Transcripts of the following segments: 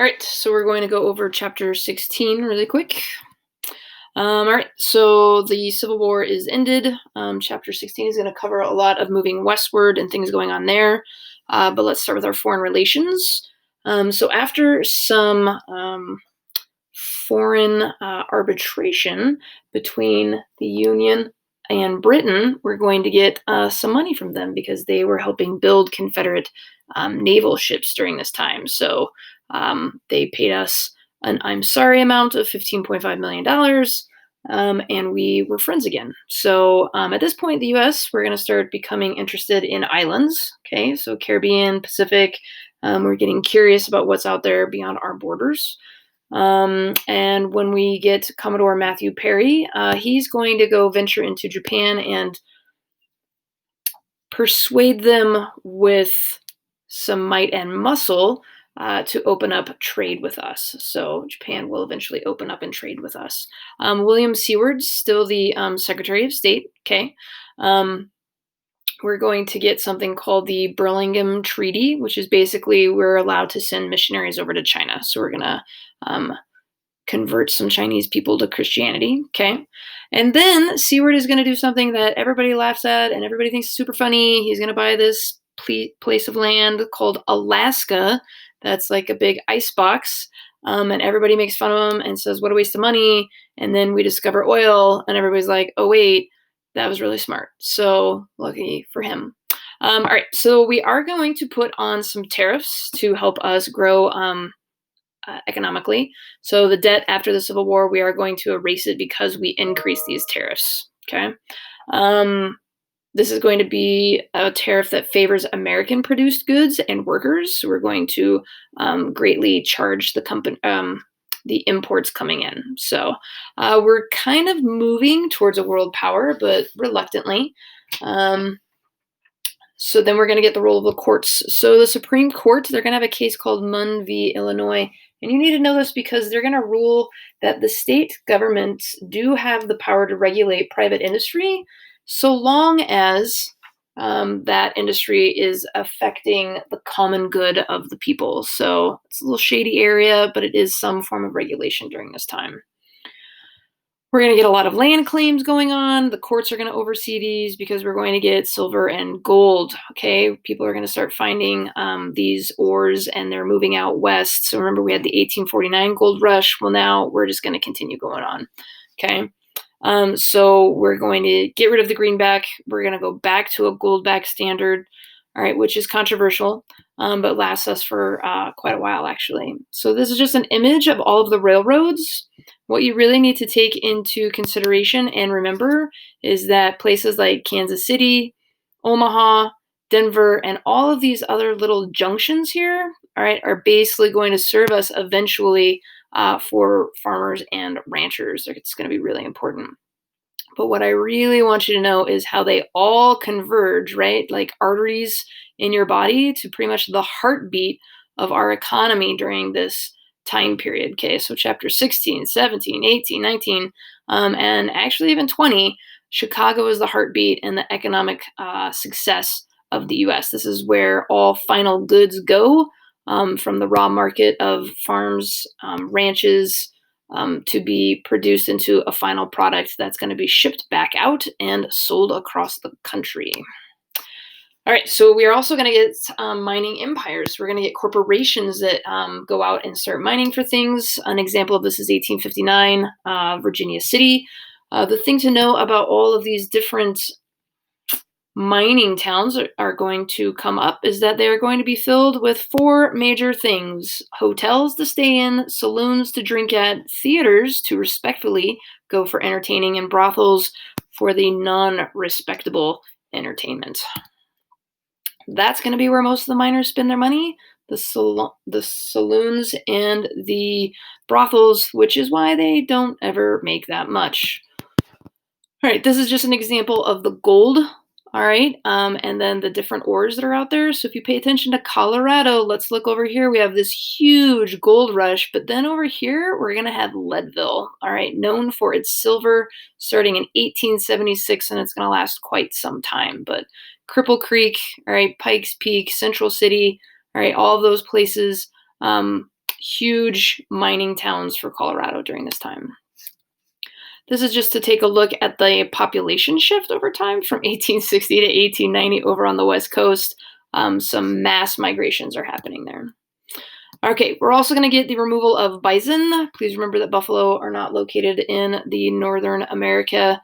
All right, so we're going to go over chapter 16 really quick. All right, so the Civil War is ended. Chapter 16 is going to cover a lot of moving westward and things going on there. But let's start with our foreign relations. So after some foreign arbitration between the Union and Britain, we're going to get some money from them because they were helping build Confederate naval ships during this time. So they paid us an I'm sorry amount of $15.5 million. And we were friends again. So at this point, the US, we're going to start becoming interested in islands. Okay, so Caribbean, Pacific. We're getting curious about what's out there beyond our borders. And when we get Commodore Matthew Perry, he's going to go venture into Japan and persuade them with some might and muscle to open up trade with us. So Japan will eventually open up and trade with us. William Seward's still the Secretary of State. Okay. We're going to get something called the Burlingame Treaty, which is basically we're allowed to send missionaries over to China. So we're going to convert some Chinese people to Christianity. Okay. And then Seward is going to do something that everybody laughs at and everybody thinks is super funny. He's going to buy this place of land called Alaska. That's like a big ice box. And everybody makes fun of him and says, what a waste of money. And then we discover oil and everybody's like, oh, wait, that was really smart. So lucky for him. All right. So we are going to put on some tariffs to help us grow economically. So the debt after the Civil War, we are going to erase it because we increase these tariffs. Okay. This is going to be a tariff that favors American produced goods and workers. So we're going to greatly charge the company, the imports coming in. So we're kind of moving towards a world power, but reluctantly. So then we're going to get the role of the courts. So the Supreme Court, they're going to have a case called Munn v. Illinois. And you need to know this because they're going to rule that the state governments do have the power to regulate private industry so long as that industry is affecting the common good of the people. So it's a little shady area, but it is some form of regulation during this time. We're going to get a lot of land claims going on. The courts are going to oversee these because we're going to get silver and gold. Okay, people are going to start finding these ores and they're moving out west. So remember, we had the 1849 gold rush. Well, now we're just going to continue going on. Okay, so we're going to get rid of the greenback. We're going to go back to a goldback standard. All right, which is controversial, but lasts us for quite a while, actually. So this is just an image of all of the railroads. What you really need to take into consideration and remember is that places like Kansas City, Omaha, Denver, and all of these other little junctions here, all right, are basically going to serve us eventually for farmers and ranchers. It's going to be really important. But what I really want you to know is how they all converge, right? Like arteries in your body to pretty much the heartbeat of our economy during this time period. Okay, so chapter 16, 17, 18, 19, and actually even 20, Chicago is the heartbeat and the economic success of the US. This is where all final goods go from the raw market of farms, ranches, to be produced into a final product that's going to be shipped back out and sold across the country. All right, so we are also going to get mining empires. We're going to get corporations that go out and start mining for things. An example of this is 1859, Virginia City. The thing to know about all of these different mining towns are going to come up is that they're going to be filled with four major things: hotels to stay in, saloons to drink at, theaters to respectfully go for entertaining, and brothels for the non-respectable entertainment. That's going to be where most of the miners spend their money, the saloons and the brothels, which is why they don't ever make that much. All right, this is just an example of the gold. All right, and then the different ores that are out there. So if you pay attention to Colorado, let's look over here. We have this huge gold rush, but then over here, we're going to have Leadville, all right, known for its silver starting in 1876, and it's going to last quite some time. But Cripple Creek, all right, Pikes Peak, Central City, all right, all of those places huge mining towns for Colorado during this time. This is just to take a look at the population shift over time from 1860 to 1890 over on the West Coast. Some mass migrations are happening there. Okay, we're also going to get the removal of bison. Please remember that buffalo are not located in the Northern America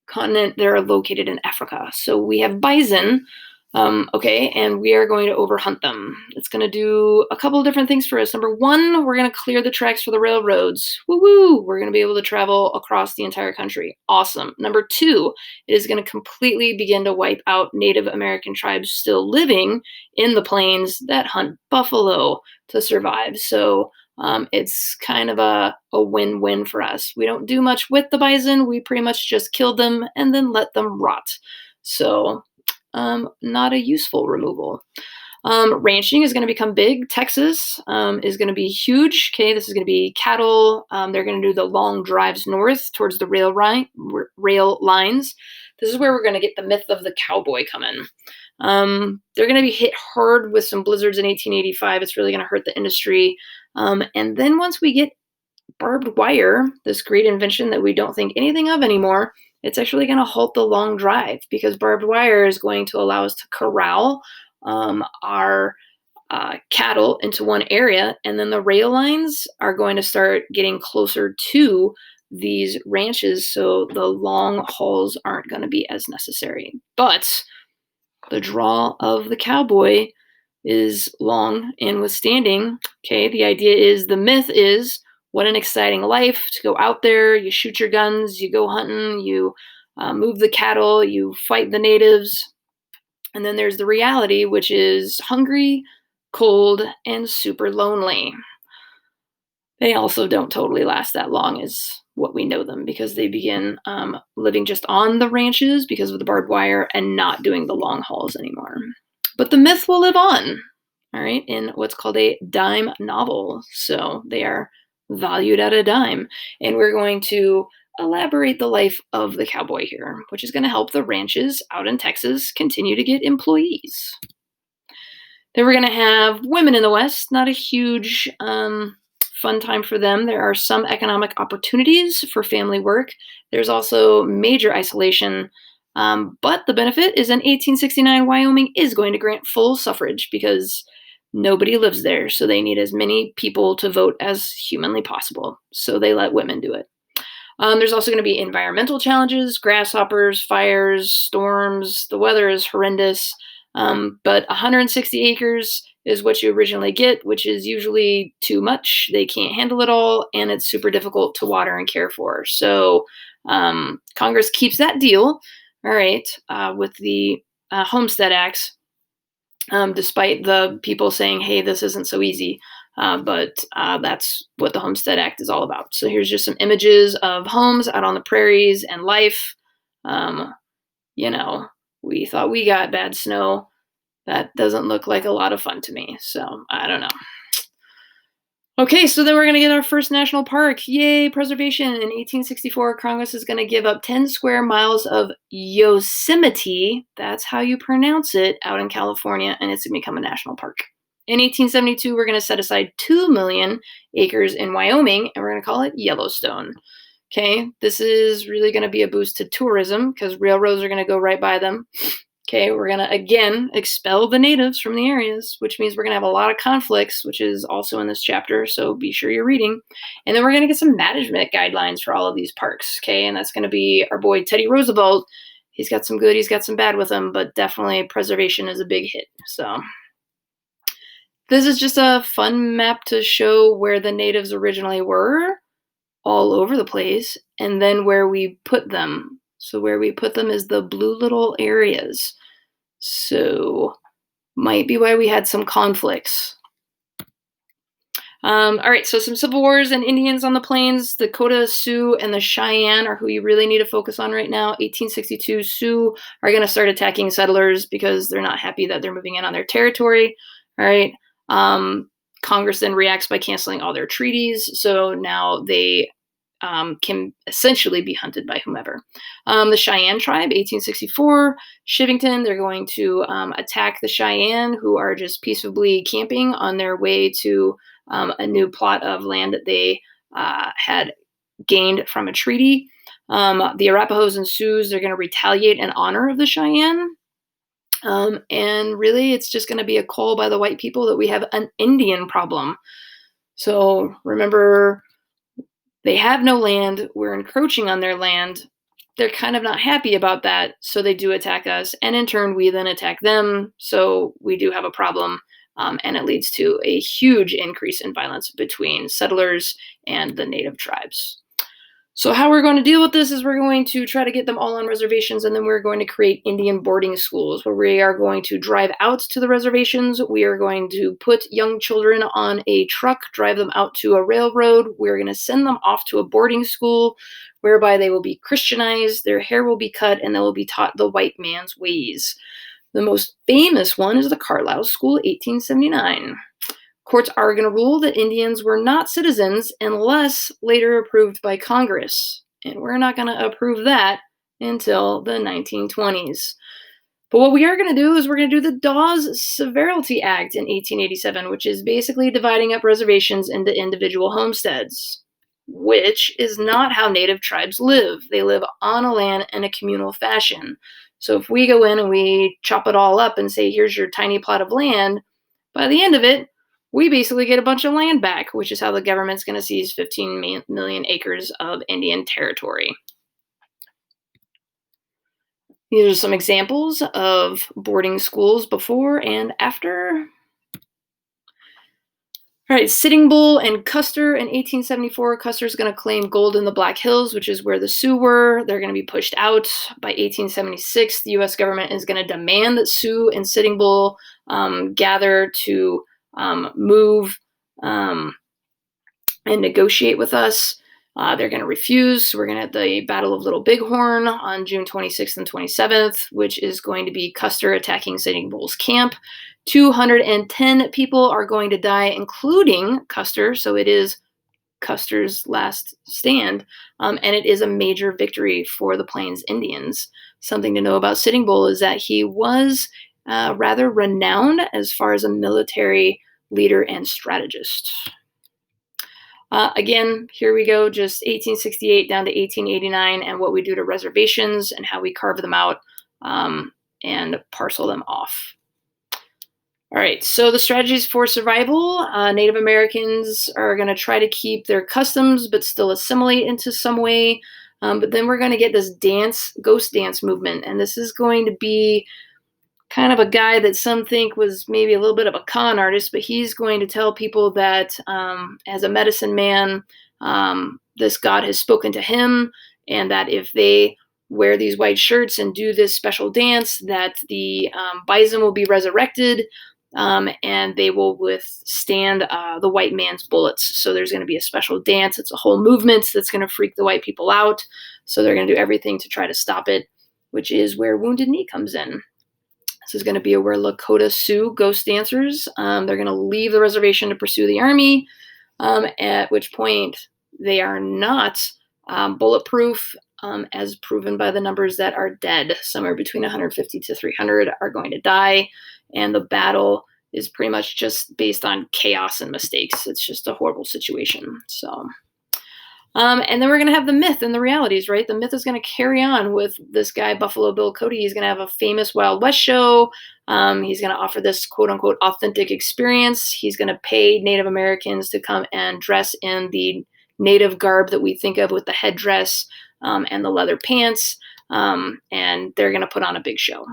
continent. They're located in Africa. So we have bison, okay, and we are going to overhunt them. It's going to do a couple of different things for us. Number one, we're going to clear the tracks for the railroads. Woo-woo! We're going to be able to travel across the entire country. Awesome. Number two, it is going to completely begin to wipe out Native American tribes still living in the plains that hunt buffalo to survive. So it's kind of a win-win for us. We don't do much with the bison. We pretty much just kill them and then let them rot. So not a useful removal. Ranching is going to become big. Texas is going to be huge. Okay, this is going to be cattle. They're going to do the long drives north towards the rail lines. This is where we're going to get the myth of the cowboy come in. They're going to be hit hard with some blizzards in 1885. It's really going to hurt the industry. And then once we get barbed wire, this great invention that we don't think anything of anymore, it's actually going to halt the long drive because barbed wire is going to allow us to corral our cattle into one area, and then the rail lines are going to start getting closer to these ranches, so the long hauls aren't going to be as necessary. But the draw of the cowboy is long and withstanding. Okay, the idea is, the myth is, what an exciting life to go out there, you shoot your guns, you go hunting, you move the cattle, you fight the natives. And then there's the reality, which is hungry, cold, and super lonely. They also don't totally last that long as what we know them, because they begin living just on the ranches because of the barbed wire and not doing the long hauls anymore. But the myth will live on, all right, in what's called a dime novel. So they are valued at a dime. And we're going to elaborate the life of the cowboy here, which is going to help the ranches out in Texas continue to get employees. Then we're going to have women in the West, not a huge fun time for them. There are some economic opportunities for family work. There's also major isolation. But the benefit is in 1869, Wyoming is going to grant full suffrage because nobody lives there. So they need as many people to vote as humanly possible. So they let women do it. There's also going to be environmental challenges, grasshoppers, fires, storms. The weather is horrendous. But 160 acres is what you originally get, which is usually too much. They can't handle it all, and it's super difficult to water and care for. So Congress keeps that deal, all right, with the Homestead Acts, despite the people saying, hey, this isn't so easy. But that's what the Homestead Act is all about. So here's just some images of homes out on the prairies and life. You know, we thought we got bad snow. That doesn't look like a lot of fun to me. So I don't know. Okay, so then we're going to get our first national park. Yay, preservation. In 1864, Congress is going to give up 10 square miles of Yosemite, that's how you pronounce it, out in California, and it's going to become a national park. In 1872, we're going to set aside 2 million acres in Wyoming, and we're going to call it Yellowstone. Okay, this is really going to be a boost to tourism because railroads are going to go right by them. Okay, we're going to, again, expel the natives from the areas, which means we're going to have a lot of conflicts, which is also in this chapter, so be sure you're reading. And then we're going to get some management guidelines for all of these parks, okay? And that's going to be our boy Teddy Roosevelt. He's got some good, he's got some bad with him, but definitely preservation is a big hit. So this is just a fun map to show where the natives originally were, all over the place, and then where we put them. So where we put them is the blue little areas. So might be why we had some conflicts. All right, so some civil wars and Indians on the plains. The Dakota, Sioux, and the Cheyenne are who you really need to focus on right now. 1862, Sioux are going to start attacking settlers because they're not happy that they're moving in on their territory. All right. Congress then reacts by canceling all their treaties. So now they can essentially be hunted by whomever. The Cheyenne tribe, 1864, Chivington, they're going to attack the Cheyenne, who are just peaceably camping on their way to a new plot of land that they had gained from a treaty. The Arapahoes and Sioux, they're going to retaliate in honor of the Cheyenne. And really, it's just going to be a call by the white people that we have an Indian problem. So remember, they have no land. We're encroaching on their land. They're kind of not happy about that. So they do attack us. And in turn, we then attack them. So we do have a problem. And it leads to a huge increase in violence between settlers and the native tribes. So how we're going to deal with this is we're going to try to get them all on reservations, and then we're going to create Indian boarding schools where we are going to drive out to the reservations. We are going to put young children on a truck, drive them out to a railroad. We're going to send them off to a boarding school whereby they will be Christianized, their hair will be cut, and they will be taught the white man's ways. The most famous one is the Carlisle School, 1879. Courts are going to rule that Indians were not citizens unless later approved by Congress. And we're not going to approve that until the 1920s. But what we are going to do is we're going to do the Dawes Severalty Act in 1887, which is basically dividing up reservations into individual homesteads, which is not how native tribes live. They live on a land in a communal fashion. So if we go in and we chop it all up and say, here's your tiny plot of land, by the end of it, we basically get a bunch of land back, which is how the government's going to seize 15 million acres of Indian territory. These are some examples of boarding schools before and after. All right, Sitting Bull and Custer in 1874. Custer's going to claim gold in the Black Hills, which is where the Sioux were. They're going to be pushed out. By 1876, the U.S. government is going to demand that Sioux and Sitting Bull gather to move and negotiate with us. They're going to refuse. We're going to have the Battle of Little Bighorn on June 26th and 27th, which is going to be Custer attacking Sitting Bull's camp. 210 people are going to die, including Custer. So it is Custer's last stand, and it is a major victory for the Plains Indians. Something to know about Sitting Bull is that he was rather renowned as far as a military leader and strategist. Again, here we go, just 1868 down to 1889, and what we do to reservations and how we carve them out and parcel them off. All right, so the strategies for survival. Native Americans are going to try to keep their customs but still assimilate into some way. But then we're going to get this ghost dance movement, and this is going to be kind of a guy that some think was maybe a little bit of a con artist, but he's going to tell people that as a medicine man, this god has spoken to him, and that if they wear these white shirts and do this special dance, that the bison will be resurrected, and they will withstand the white man's bullets. So there's going to be a special dance. It's a whole movement that's going to freak the white people out. So they're going to do everything to try to stop it, which is where Wounded Knee comes in. This is going to be where Lakota Sioux ghost dancers, they're going to leave the reservation to pursue the army, at which point they are not bulletproof, as proven by the numbers that are dead. Somewhere between 150 to 300 are going to die, and the battle is pretty much just based on chaos and mistakes. It's just a horrible situation. So, and then we're going to have the myth and the realities, right? The myth is going to carry on with this guy, Buffalo Bill Cody. He's going to have a famous Wild West show. He's going to offer this quote unquote authentic experience. He's going to pay Native Americans to come and dress in the native garb that we think of with the headdress and the leather pants. And they're going to put on a big show.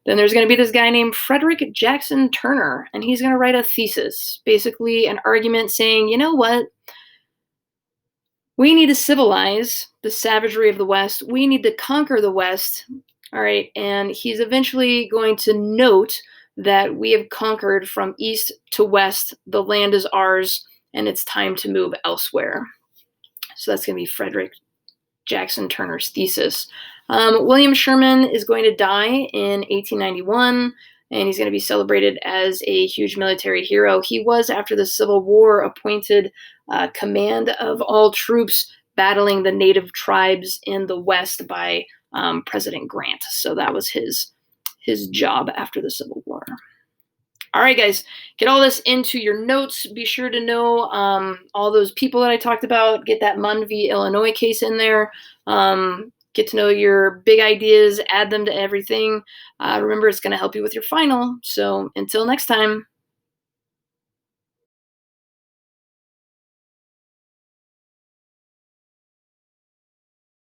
Then there's going to be this guy named Frederick Jackson Turner, and he's going to write a thesis, basically an argument saying, you know what? We need to civilize the savagery of the West. We need to conquer the West. All right. And he's eventually going to note that we have conquered from east to west. The land is ours, and it's time to move elsewhere. So that's going to be Frederick Jackson Turner's thesis. William Sherman is going to die in 1891, and he's going to be celebrated as a huge military hero. He was, after the Civil War, appointed command of all troops battling the native tribes in the West by President Grant. So that was his job after the Civil War. All right, guys, get all this into your notes. Be sure to know all those people that I talked about. Get that Munn v. Illinois case in there. Get to know your big ideas. Add them to everything. Remember, it's going to help you with your final. So until next time.